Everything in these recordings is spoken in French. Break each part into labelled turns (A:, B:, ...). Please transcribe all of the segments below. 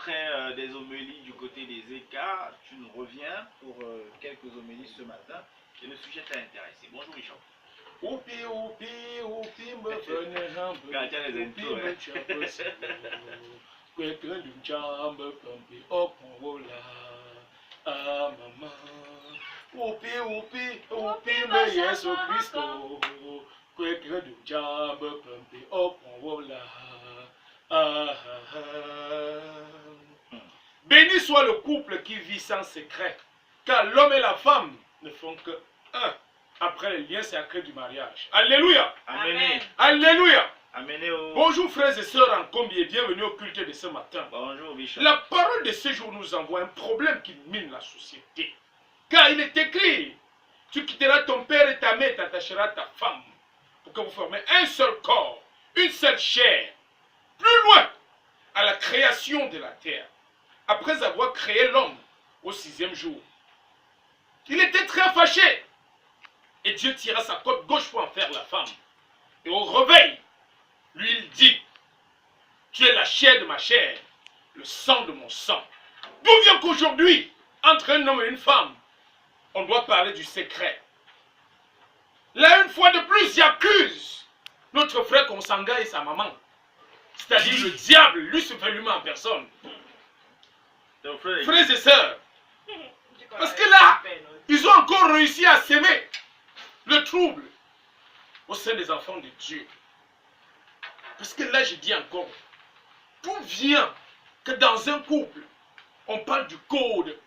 A: après des homélies du côté des écarts, tu nous reviens pour quelques homélies ce matin. Et le sujet t'a intéressé. Bonjour Richard.
B: Oupi, oupi, oupi, me venez un peu.
A: Quand il y a les intros,
B: Quelqu'un d'une chambre, pampi, oh, voilà. Ah, maman. Oupi, oupi, oupi, me Yesu Christo. Quelqu'un d'une chambre, pampi, oh, voilà. Ah, ah, ah. Béni soit le couple qui vit sans secret, car l'homme et la femme ne font que un. Après les liens sacrés du mariage. Alléluia.
A: Amen.
B: Alléluia.
A: Amen.
B: Bonjour frères et sœurs en combi et bienvenue au culte de ce matin.
A: Bonjour Bishop.
B: La parole de ce jour nous envoie un problème qui mine la société. Car il est écrit, tu quitteras ton père et ta mère, t'attacheras à ta femme, pour que vous formiez un seul corps, une seule chair. Plus loin, à la création de la terre, après avoir créé l'homme au 6e jour, il était très fâché. Et Dieu tira sa côte gauche pour en faire la femme. Et au réveil, lui il dit, tu es la chair de ma chair, le sang de mon sang. D'où vient qu'aujourd'hui, entre un homme et une femme, on doit parler du secret. Là, une fois de plus, il accuse notre frère Konsanga et sa maman. C'est-à-dire le diable, Lucifer lui-même en personne. Frères et sœurs, parce que là, ils ont encore réussi à s'aimer. Le trouble au sein des enfants de Dieu. Parce que là, je dis encore, tout vient que dans un couple, on parle du code,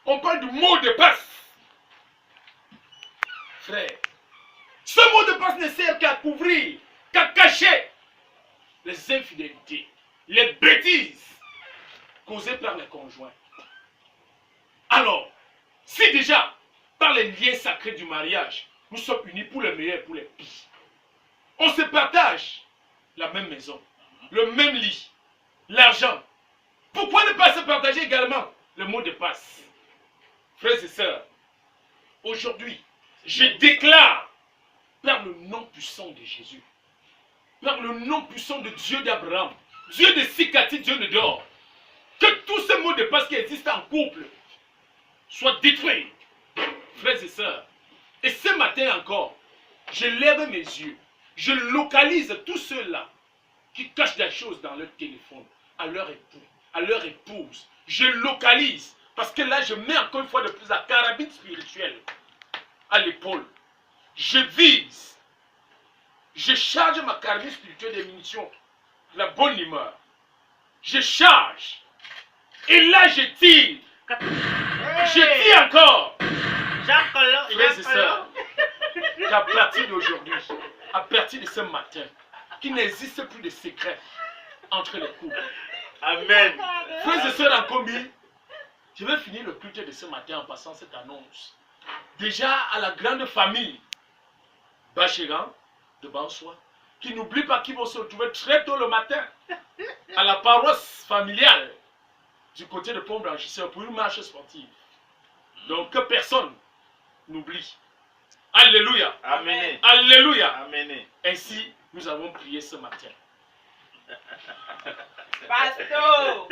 B: on parle du mot de passe. Frère, ce mot de passe ne sert qu'à couvrir, qu'à cacher les infidélités, les bêtises causées par les conjoints. Alors, si déjà, par les liens sacrés du mariage, nous sommes unis pour le meilleur et pour les pires. On se partage la même maison, le même lit, l'argent. Pourquoi ne pas se partager également le mot de passe? Frères et sœurs, aujourd'hui, je déclare par le nom puissant de Jésus, par le nom puissant de Dieu d'Abraham, Dieu de Sikati, Dieu de Dor, que tous ces mots de passe qui existent en couple soient détruits. Frères et sœurs, et ce matin encore, je lève mes yeux, je localise tous ceux-là qui cachent des choses dans leur téléphone, à leur époux, à leur épouse. Je localise, parce que là, je mets encore une fois de plus la carabine spirituelle à l'épaule. Je vise, je charge ma carabine spirituelle des munitions, de la bonne humeur. Je charge, et là, je tire. Je tire encore. Frères et sœurs, qu'à partir d'aujourd'hui, à partir de ce matin, qu'il n'existe plus de secret entre les couples.
A: Amen.
B: Frères et sœurs en combi, je vais finir le culte de ce matin en passant cette annonce. Déjà à la grande famille Bachéran de Bansois, qui n'oublie pas qu'ils vont se retrouver très tôt le matin à la paroisse familiale du côté de Pont-Blanchisseur pour une marche sportive. Donc que personne n'oublie. Alléluia.
A: Amen.
B: Alléluia.
A: Amen.
B: Ainsi, nous avons prié ce matin.
C: Pasteur,